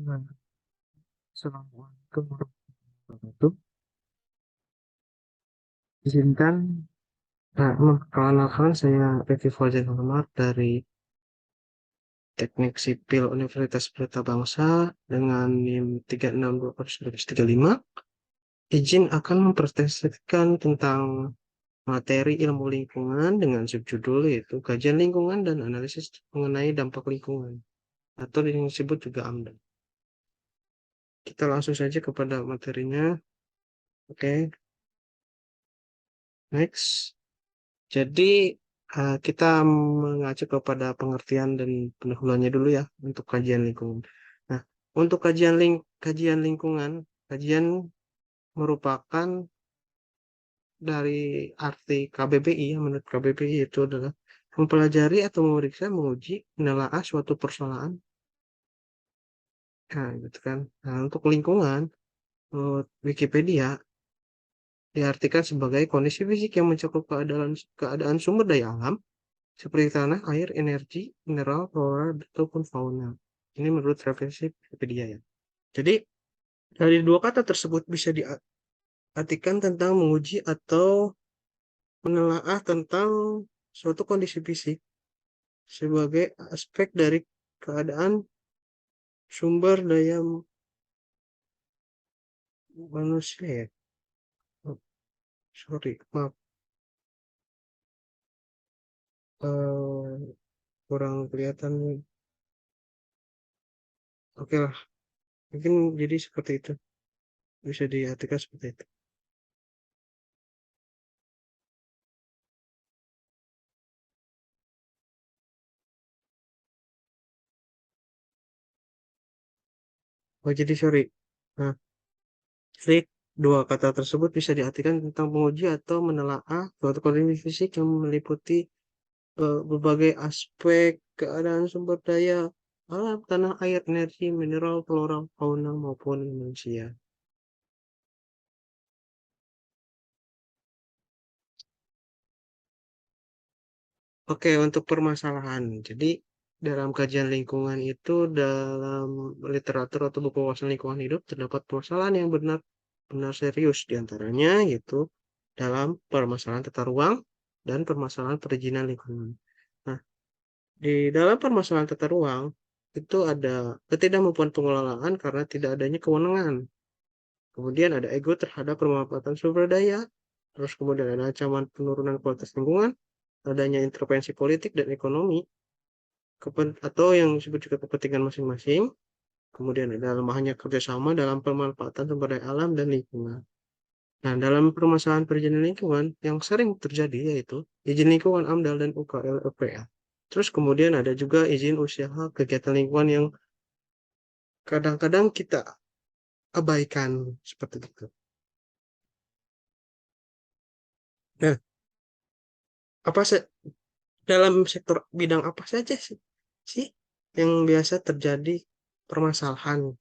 Nah, Assalamualaikum warahmatullahi wabarakatuh. Izinkan memperkenalkan saya Revi Fauzan Muhammad dari Teknik Sipil Universitas Pelita Bangsa dengan NIM 362/2035. Izin akan mempresentasikan tentang materi ilmu lingkungan dengan subjudul yaitu kajian lingkungan dan analisis mengenai dampak lingkungan atau yang disebut juga AMDAL. Kita langsung saja kepada materinya. Oke, next. Jadi kita mengacu kepada pengertian dan pendahuluannya dulu ya untuk kajian lingkungan. Nah, untuk kajian lingkungan, kajian merupakan dari arti KBBI ya, menurut KBBI itu adalah mempelajari atau memeriksa, menguji, menelaah suatu persoalan. Nah, gitu kan. Nah, untuk lingkungan, menurut Wikipedia diartikan sebagai kondisi fisik yang mencakup keadaan sumber daya alam seperti tanah, air, energi, mineral, flora, ataupun fauna. Ini menurut referensi Wikipedia ya. Jadi, dari dua kata tersebut bisa diartikan tentang menguji atau menelaah tentang suatu kondisi fisik sebagai aspek dari keadaan sumber daya manusia ya. Oh, sorry, maaf. Eh, kurang kelihatan. Oke lah, mungkin jadi seperti itu. Bisa diartikan seperti itu. Oh, jadi sorry. Nah, jadi dua kata tersebut bisa diartikan tentang menguji atau menelaah suatu kondisi fisik yang meliputi berbagai aspek keadaan sumber daya alam, tanah, air, energi, mineral, flora, fauna, maupun manusia. Oke, untuk permasalahan. Jadi, dalam kajian lingkungan itu, dalam literatur atau buku wawasan lingkungan hidup, terdapat permasalahan yang benar serius diantaranya, yaitu dalam permasalahan tata ruang dan permasalahan perizinan lingkungan. Nah, di dalam permasalahan tata ruang, itu ada ketidakmampuan pengelolaan karena tidak adanya kewenangan. Kemudian ada ego terhadap pemanfaatan sumber daya, terus kemudian ada ancaman penurunan kualitas lingkungan, adanya intervensi politik dan ekonomi, atau yang disebut juga kepentingan masing-masing, kemudian ada lemahnya kerjasama dalam pemanfaatan sumber daya alam dan lingkungan. Nah, dalam permasalahan perizinan lingkungan yang sering terjadi yaitu izin lingkungan AMDAL dan UKL LPA. Terus kemudian ada juga izin usaha kegiatan lingkungan yang kadang-kadang kita abaikan seperti itu. Nah, apa sih dalam sektor bidang apa saja sih yang biasa terjadi permasalahan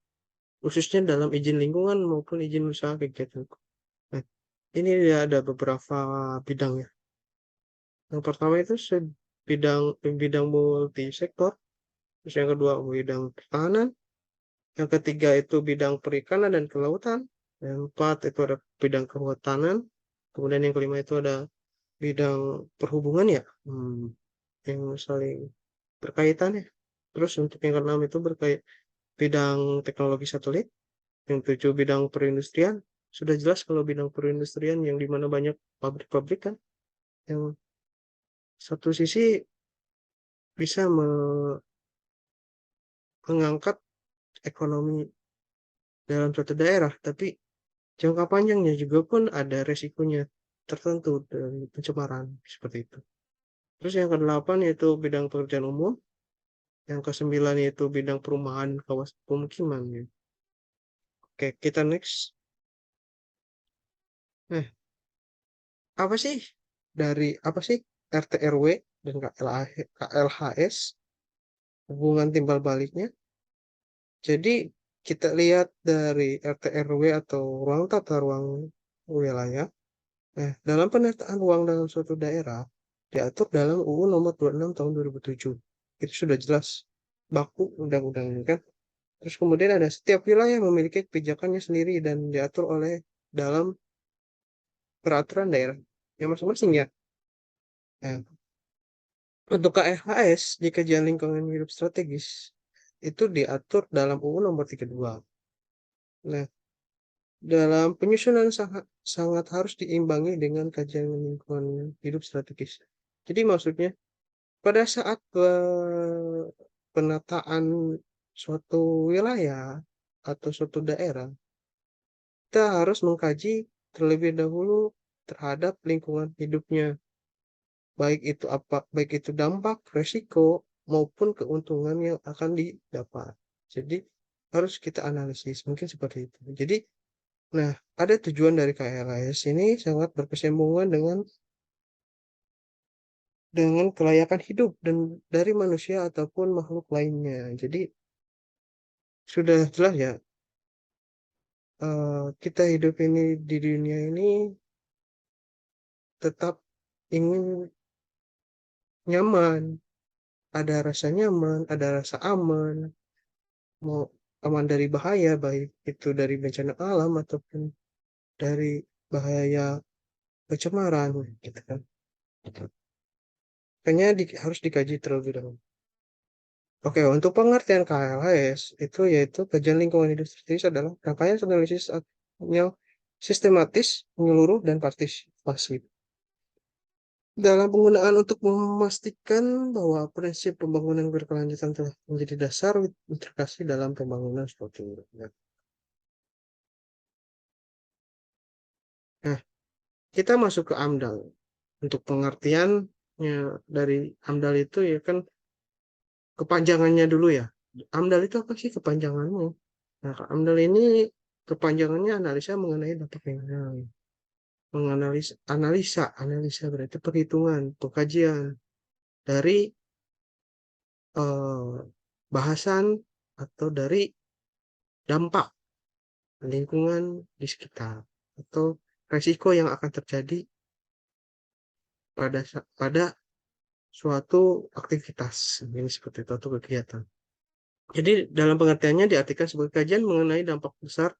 khususnya dalam izin lingkungan maupun izin usaha kegiatan. Nah, ini dia ada beberapa bidang ya. Yang pertama itu bidang bidang multi sektor, terus yang kedua bidang pertahanan, yang ketiga itu bidang perikanan dan kelautan, yang keempat itu ada bidang kehutanan, kemudian yang kelima itu ada bidang perhubungan ya, yang saling berkaitan ya. Terus untuk yang keenam itu berkait bidang teknologi satelit, yang tujuh bidang perindustrian. Sudah jelas kalau bidang perindustrian yang dimana banyak pabrik-pabrik kan, yang satu sisi bisa mengangkat ekonomi dalam suatu daerah, tapi jangka panjangnya juga pun ada resikonya tertentu dari pencemaran seperti itu. Terus yang kedelapan yaitu bidang pekerjaan umum, yang kesembilan yaitu bidang perumahan kawasan pemukiman ya. Oke, kita next. Nah, apa sih apa sih RT RW dan KLHS, hubungan timbal baliknya? Jadi kita lihat dari RT RW atau ruang tata ruang wilayah. Nah, dalam penataan ruang dalam suatu daerah diatur dalam UU Nomor 26 Tahun 2007. Itu sudah jelas baku undang-undangnya kan. Terus kemudian ada setiap wilayah memiliki kebijakannya sendiri dan diatur oleh dalam peraturan daerah yang masing-masing ya. Nah, untuk KLHS di kajian lingkungan hidup strategis itu diatur dalam UU nomor 32. Nah, dalam penyusunan sangat sangat harus diimbangi dengan kajian lingkungan hidup strategis. Jadi maksudnya pada saat penataan suatu wilayah atau suatu daerah, kita harus mengkaji terlebih dahulu terhadap lingkungan hidupnya, baik itu dampak, resiko maupun keuntungan yang akan didapat. Jadi harus kita analisis, mungkin seperti itu. Jadi, nah, ada tujuan dari KLAS ini sangat berkesinambungan dengan kelayakan hidup dan dari manusia ataupun makhluk lainnya. Jadi sudah jelas ya, kita hidup ini di dunia ini tetap ingin nyaman, ada rasa nyaman, ada rasa aman, mau aman dari bahaya, baik itu dari bencana alam ataupun dari bahaya pencemaran, gitu kan. Makanya harus dikaji terlebih dahulu. Oke, untuk pengertian KLHS itu yaitu kajian lingkungan hidup strategis adalah rangkaian analisis yang sistematis, menyeluruh, dan partisipasi dalam penggunaan untuk memastikan bahwa prinsip pembangunan berkelanjutan telah menjadi dasar integrasi dalam pembangunan suatu wilayah. Nah, kita masuk ke AMDAL. Untuk pengertiannya dari AMDAL itu ya kan kepanjangannya dulu ya. AMDAL itu apa sih kepanjangannya? Nah, AMDAL ini kepanjangannya analisa mengenai dampak lingkungan. Analisa berarti perhitungan, pengkajian dari eh, bahasan atau dari dampak lingkungan di sekitar atau resiko yang akan terjadi pada suatu aktivitas ini seperti itu atau kegiatan. Jadi dalam pengertiannya diartikan sebagai kajian mengenai dampak besar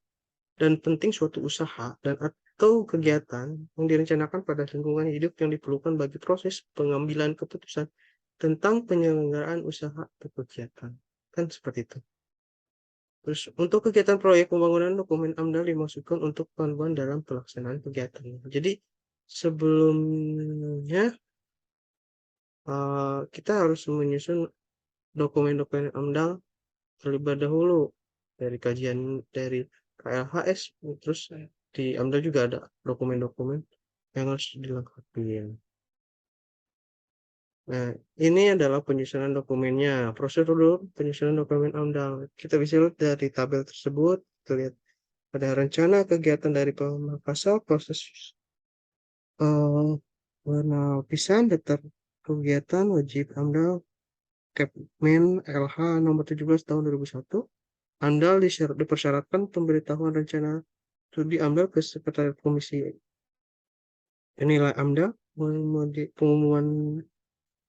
dan penting suatu usaha dan atau kegiatan yang direncanakan pada lingkungan hidup yang diperlukan bagi proses pengambilan keputusan tentang penyelenggaraan usaha atau kegiatan. Kan seperti itu. Terus untuk kegiatan proyek pembangunan dokumen AMDAL dimaksudkan untuk panduan dalam pelaksanaan kegiatan. Jadi sebelumnya kita harus menyusun dokumen-dokumen AMDAL terlebih dahulu dari kajian dari KLHS, terus di AMDAL juga ada dokumen-dokumen yang harus dilengkapi. Nah, ini adalah penyusunan dokumennya. Prosedur penyusunan dokumen AMDAL. Kita bisa lihat dari tabel tersebut. Kita lihat ada rencana kegiatan dari pemakasan, proses penapisan, daftar kegiatan wajib AMDAL, Kepmen LH nomor 17 tahun 2001. AMDAL dipersyaratkan pemberitahuan rencana studi AMDAL ke Sekretariat Komisi Penilai AMDAL, pengumuman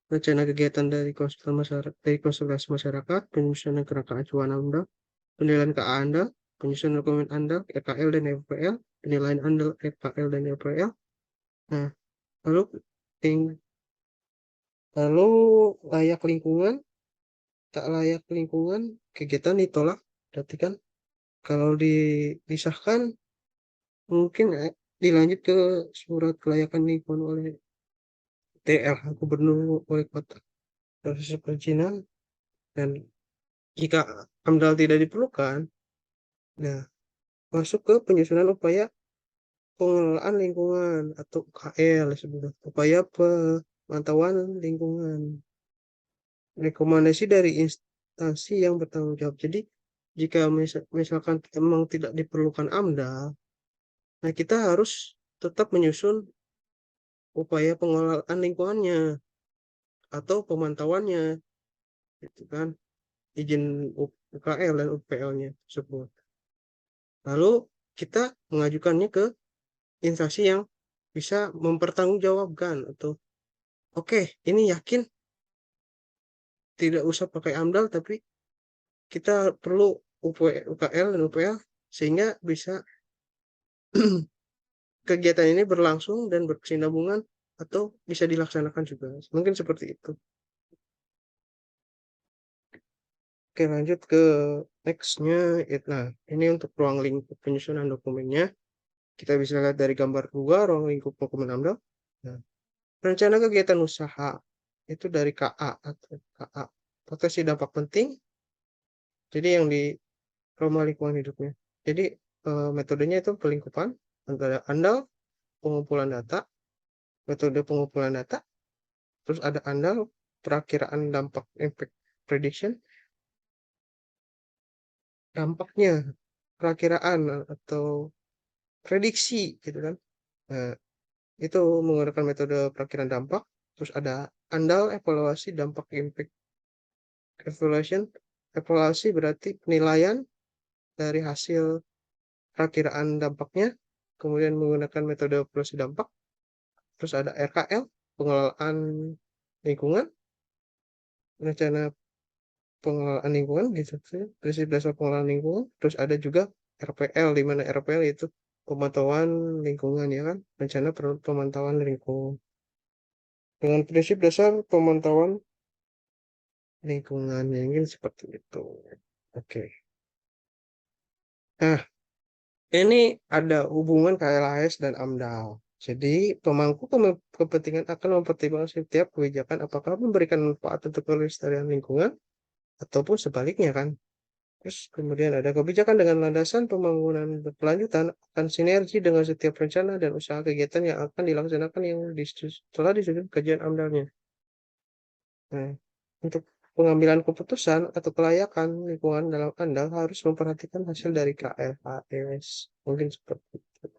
rencana kegiatan dari konsultasi masyarakat, penyusunan kerangka acuan AMDAL, penilaian KA AMDAL, penyusunan dokumen AMDAL, EKL dan FPL, penilaian AMDAL, EKL dan FPL. Nah, lalu lalu layak lingkungan, tak layak lingkungan, kegiatan ditolak. Berarti kan kalau disahkan mungkin dilanjut ke surat kelayakan lingkungan oleh TLH Gubernur Wali Kota proses perizinan, dan jika AMDAL tidak diperlukan, nah masuk ke penyusunan upaya pengelolaan lingkungan atau UKL disebut, upaya pemantauan lingkungan, rekomendasi dari instansi yang bertanggung jawab. Jadi jika misalkan memang tidak diperlukan AMDAL, nah kita harus tetap menyusun upaya pengelolaan lingkungannya atau pemantauannya, gitu kan, izin UKL dan UPL-nya tersebut. Lalu kita mengajukannya ke instansi yang bisa mempertanggungjawabkan atau oke, ini yakin tidak usah pakai AMDAL tapi kita perlu UKL dan UPL sehingga bisa kegiatan ini berlangsung dan berkesinambungan atau bisa dilaksanakan juga. Mungkin seperti itu. Oke, lanjut ke nextnya. Nah, ini untuk ruang lingkup penyusunan dokumennya. Kita bisa lihat dari gambar 2, ruang lingkup dokumen AMDAL. Nah, rencana kegiatan usaha itu dari KA atau KA. Potensi dampak penting. Jadi yang di rumah lingkungan hidupnya. Jadi metodenya itu pelingkupan antara ANDAL, pengumpulan data, metode pengumpulan data, terus ada ANDAL, perakiraan dampak impact prediction, dampaknya, perakiraan atau prediksi gitu kan. Nah, itu menggunakan metode perakiraan dampak, terus ada ANDAL, evaluasi dampak impact evaluation. Evaluasi berarti penilaian dari hasil perakiraan dampaknya, kemudian menggunakan metode evaluasi dampak. Terus ada RKL, pengelolaan lingkungan, rencana pengelolaan lingkungan gitu sih, prinsip dasar pengelolaan lingkungan. Terus ada juga RPL, di mana RPL itu pemantauan lingkungan ya kan, rencana pemantauan lingkungan dengan prinsip dasar pemantauan lingkungan yang ingin seperti itu. Oke. Nah, ini ada hubungan KLAS dan AMDAL. Jadi, pemangku kepentingan akan mempertimbangkan setiap kebijakan apakah memberikan manfaat untuk kelestarian lingkungan ataupun sebaliknya kan. Terus kemudian ada kebijakan dengan landasan pembangunan berkelanjutan akan sinergi dengan setiap rencana dan usaha kegiatan yang akan dilaksanakan yang telah disusun kajian AMDAL-nya. Nah, untuk pengambilan keputusan atau kelayakan lingkungan dalam AMDAL harus memperhatikan hasil dari KLHS. Mungkin seperti itu.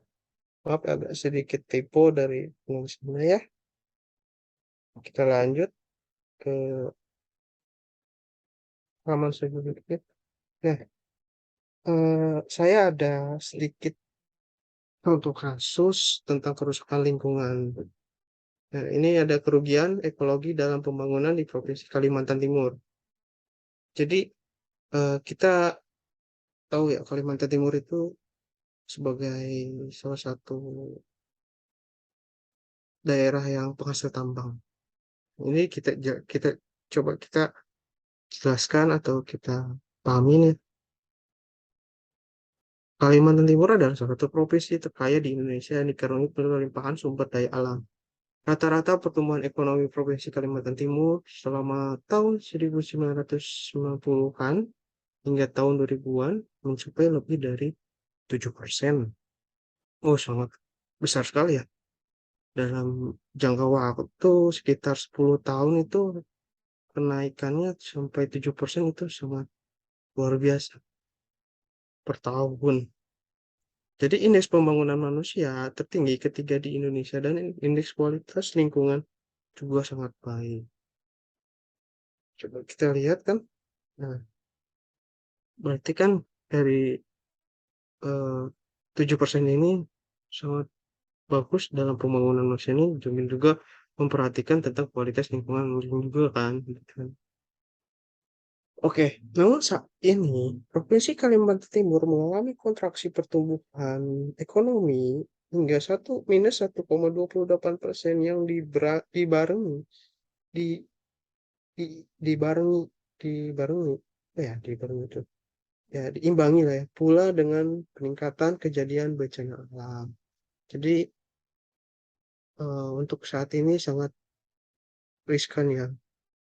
Maaf agak sedikit typo dari penulisannya ya. Kita lanjut ke halaman selanjutnya. Nah, saya ada sedikit untuk kasus tentang kerusakan lingkungan. Nah, ini ada kerugian ekologi dalam pembangunan di Provinsi Kalimantan Timur. Jadi, kita tahu ya, Kalimantan Timur itu sebagai salah satu daerah yang penghasil tambang. Ini kita coba kita jelaskan atau kita pahami nih. Kalimantan Timur adalah salah satu provinsi terkaya di Indonesia yang dikaruniai pelimpahan sumber daya alam. Rata-rata pertumbuhan ekonomi Provinsi Kalimantan Timur selama tahun 1990-an hingga tahun 2000-an mencapai lebih dari 7%. Oh, sangat besar sekali ya. Dalam jangka waktu sekitar 10 tahun itu kenaikannya sampai 7% itu sangat luar biasa per tahun. Jadi indeks pembangunan manusia tertinggi ketiga di Indonesia dan indeks kualitas lingkungan juga sangat baik. Coba kita lihat kan. Nah, berarti kan dari 7% ini sangat bagus dalam pembangunan manusia ini jamin juga memperhatikan tentang kualitas lingkungan juga kan gitu kan. Oke, namun saat ini Provinsi Kalimantan Timur mengalami kontraksi pertumbuhan ekonomi hingga -1,28% yang dibarengi di, di dibarengi dibarengi dibarengi itu ya diimbangi lah ya pula dengan peningkatan kejadian bencana alam. Jadi untuk saat ini sangat riskan ya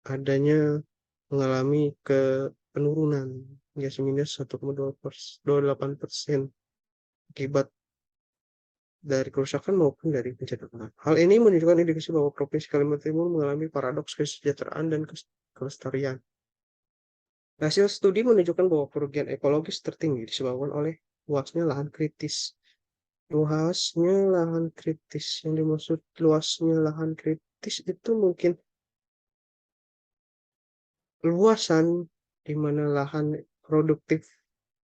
adanya mengalami penurunan hingga -1,28% akibat dari kerusakan maupun dari bencana alam. Hal ini menunjukkan indikasi bahwa Provinsi Kalimantan Timur mengalami paradoks kesejahteraan dan kelestarian. Hasil studi menunjukkan bahwa kerugian ekologis tertinggi disebabkan oleh luasnya lahan kritis. Luasnya lahan kritis, yang dimaksud luasnya lahan kritis itu mungkin luasan di mana lahan produktif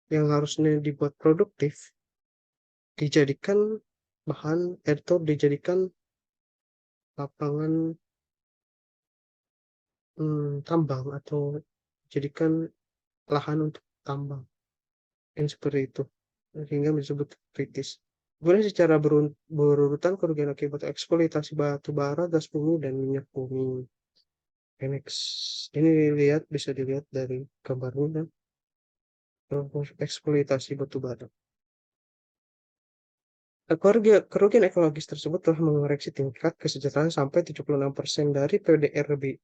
yang harusnya dibuat produktif dijadikan bahan atau dijadikan lapangan tambang atau dijadikan lahan untuk tambang. yang seperti itu, sehingga disebut kritis. Kemudian secara berurutan kerugian akibat eksploitasi batu bara, gas bumi, dan minyak bumi. Ini bisa dilihat dari gambarnya, eksploitasi batu bara. Kerugian ekologis tersebut telah mengoreksi tingkat kesejahteraan sampai 76% dari PDRB.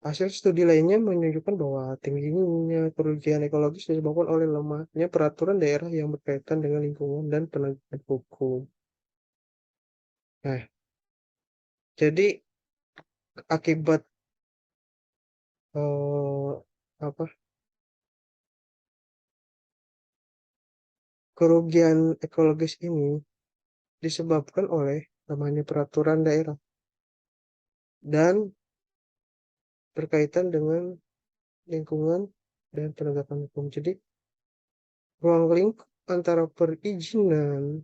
Hasil studi lainnya menunjukkan bahwa tingginya kerugian ekologis disebabkan oleh lemahnya peraturan daerah yang berkaitan dengan lingkungan dan penegakan hukum. Nah, jadi akibat eh, apa kerugian ekologis ini disebabkan oleh lemahnya peraturan daerah dan berkaitan dengan lingkungan dan penegakan hukum. Jadi ruang lingkup antara perizinan,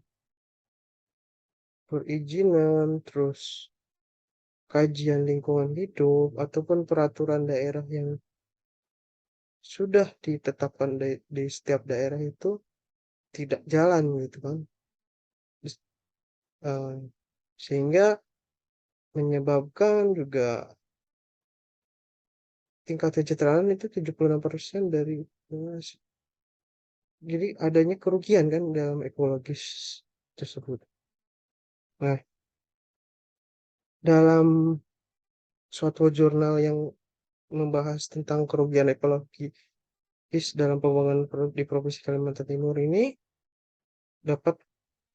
terus kajian lingkungan hidup ataupun peraturan daerah yang sudah ditetapkan di setiap daerah itu tidak jalan gitu kan. Eh, Sehingga menyebabkan juga tingkat kecederaan itu 76% dari eh, jadi adanya kerugian kan dalam ekologis tersebut. Nah, dalam suatu jurnal yang membahas tentang kerugian ekologis dalam pembangunan di Provinsi Kalimantan Timur ini dapat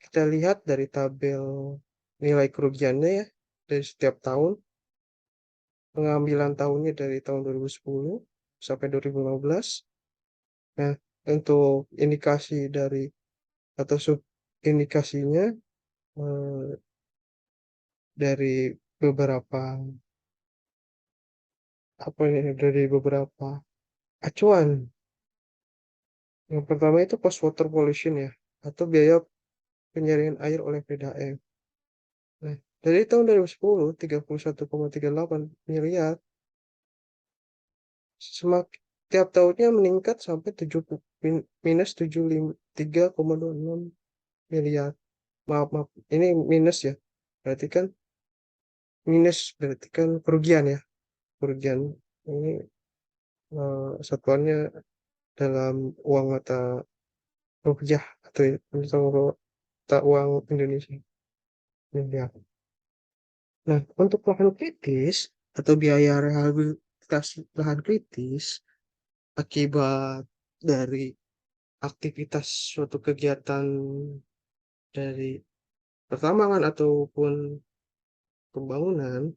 kita lihat dari tabel nilai kerugiannya ya dari setiap tahun, pengambilan tahunnya dari tahun 2010 sampai 2015. Nah, untuk indikasi dari atau sub indikasinya eh, dari beberapa dari beberapa acuan. Yang pertama itu cost water pollution ya, atau biaya penyaringan air oleh PDAM. Nah, dari tahun 2010 31,38 miliar, semakin tiap tahunnya meningkat sampai minus 73,26 miliar. Maaf, maaf, ini minus ya. Berarti kan kerugian ya. Kerugian ini satuannya dalam uang mata rupiah atau mata uang Indonesia. Miliar. Nah, untuk lahan kritis atau biaya rehabilitasi lahan kritis akibat dari aktivitas suatu kegiatan dari pertambangan ataupun pembangunan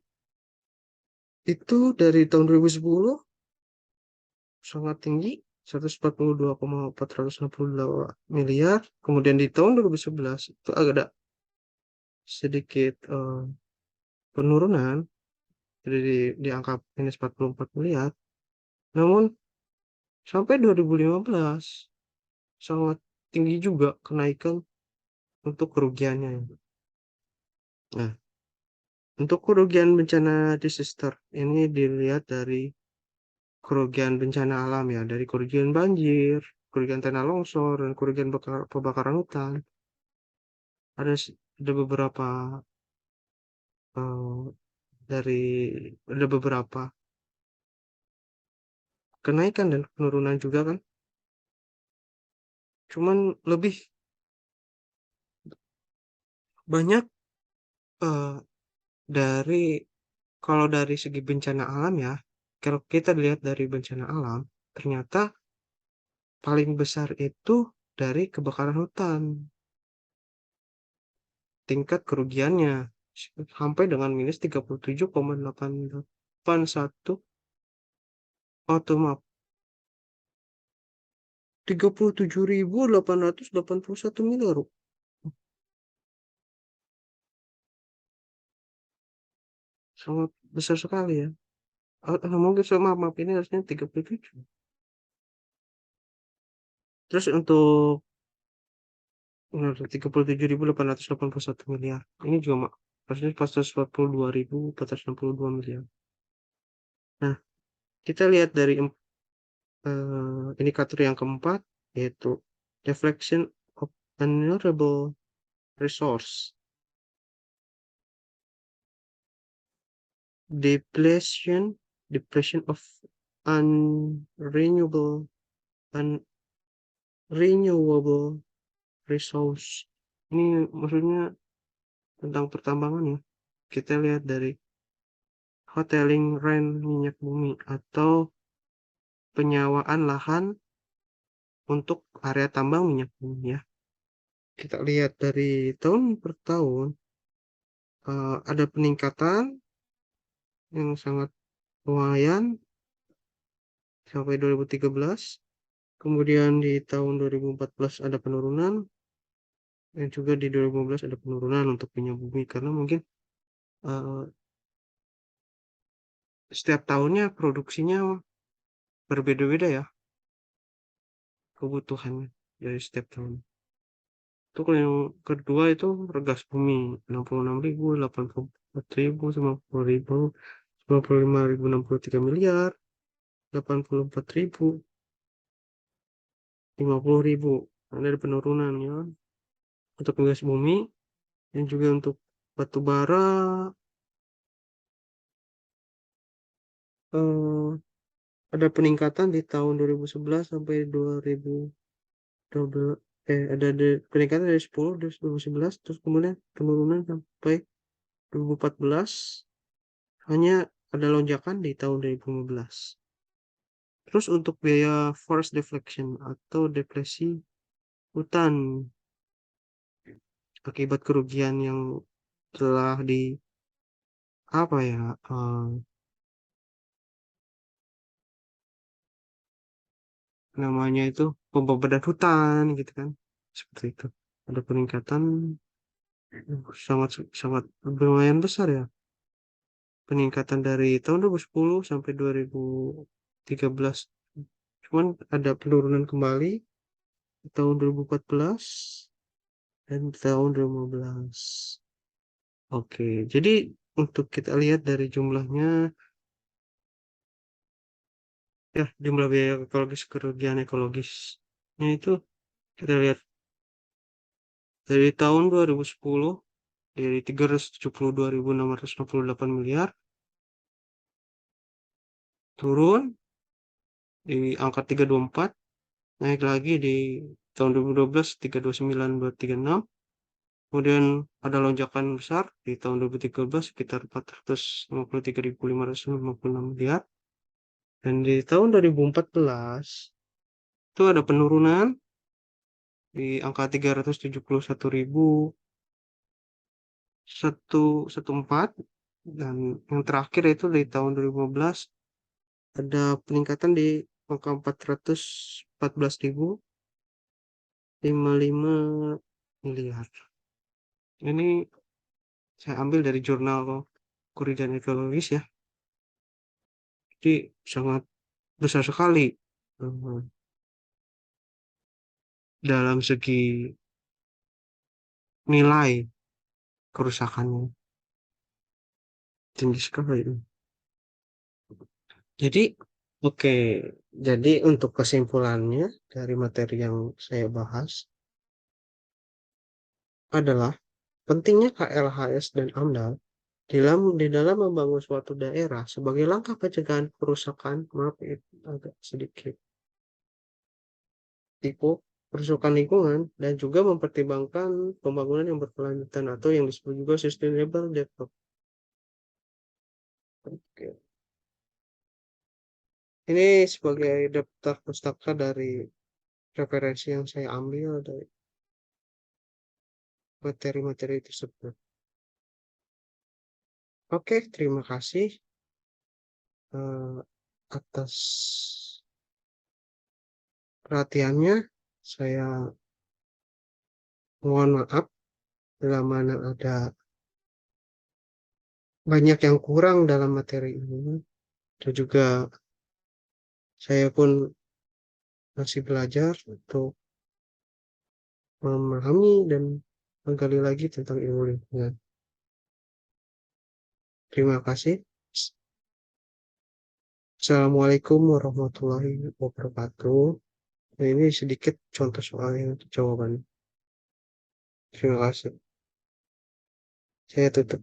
itu dari tahun 2010 sangat tinggi 142,462 miliar. Kemudian di tahun 2011 itu agak sedikit penurunan jadi di angka minus 44 miliar. Namun sampai 2015 sangat tinggi juga kenaikan untuk kerugiannya. Nah, untuk kerugian bencana disaster ini dilihat dari kerugian bencana alam ya, dari kerugian banjir, kerugian tanah longsor, dan kerugian kebakaran hutan. Ada beberapa eh, dari ada beberapa kenaikan dan penurunan juga kan. Cuman lebih banyak eh, dari kalau dari segi bencana alam ya, kalau kita lihat dari bencana alam, ternyata paling besar itu dari kebakaran hutan. Tingkat kerugiannya sampai dengan minus 37,881 atau maaf 37.881 miliar. Sangat besar sekali ya. Mungkin maaf, ini harusnya 37. Terus untuk 37.881 miliar. Ini juga harusnya 442.462 miliar. Nah, kita lihat dari indikator yang keempat, yaitu deflection of renewable resource, depletion of unrenewable unrenewable resource. Ini maksudnya tentang pertambangan ya. Kita lihat dari hoteling rent minyak bumi atau penyewaan lahan untuk area tambang minyak bumi ya. Kita lihat dari tahun per tahun ada peningkatan yang sangat lumayan sampai 2013. Kemudian di tahun 2014 ada penurunan dan juga di 2015 ada penurunan untuk minyak bumi karena mungkin eh, setiap tahunnya produksinya berbeda-beda ya kebutuhannya dari setiap tahun. Itu kalau yang kedua itu regas bumi 66.000, 84.000, 90.000, 95.000, 63 miliar, 84.000, 50.000. Ada penurunan ya untuk gas bumi dan juga untuk batu bara eh, ada peningkatan di tahun 2011 sampai 2012, ada peningkatan dari 10 dari 2011 terus kemudian penurunan sampai 2014, hanya ada lonjakan di tahun 2015. Terus untuk biaya forest deflection atau depresi hutan akibat kerugian yang telah di apa ya namanya itu pembebadan hutan gitu kan, seperti itu ada peningkatan sangat sangat lumayan besar ya, peningkatan dari tahun 2010 sampai 2013, cuman ada penurunan kembali di tahun 2014 dan tahun 2015. Oke, jadi untuk kita lihat dari jumlahnya ya, jumlah biaya ekologis kerugian ekologisnya itu kita lihat dari tahun 2010 dari 372.668 miliar turun di angka 324, naik lagi di tahun 2012 329.236, kemudian ada lonjakan besar di tahun 2013 sekitar 453.556 miliar, dan di tahun 2014 itu ada penurunan di angka 371.114, dan yang terakhir itu di tahun 2015 ada peningkatan di angka 414.055 miliar. Ini saya ambil dari jurnal Kerugian Ekologis ya. Jadi sangat besar sekali eh, dalam segi nilai kerusakannya, tinggi sekali. Jadi oke, jadi untuk kesimpulannya dari materi yang saya bahas adalah pentingnya KLHS dan AMDAL di dalam membangun suatu daerah sebagai langkah pencegahan kerusakan, maaf itu agak sedikit tipu, kerusakan lingkungan, dan juga mempertimbangkan pembangunan yang berkelanjutan atau yang disebut juga sustainable development. Oke. Ini sebagai daftar pustaka dari referensi yang saya ambil dari materi-materi tersebut. Oke, terima kasih eh, atas perhatiannya. Saya mohon maaf bila mana ada banyak yang kurang dalam materi ini. Dan juga saya pun masih belajar untuk memahami dan menggali lagi tentang ilmu lingkungan. Terima kasih. Assalamualaikum warahmatullahi wabarakatuh. Nah, ini sedikit contoh soalnya untuk jawaban. Terima kasih. Saya tutup.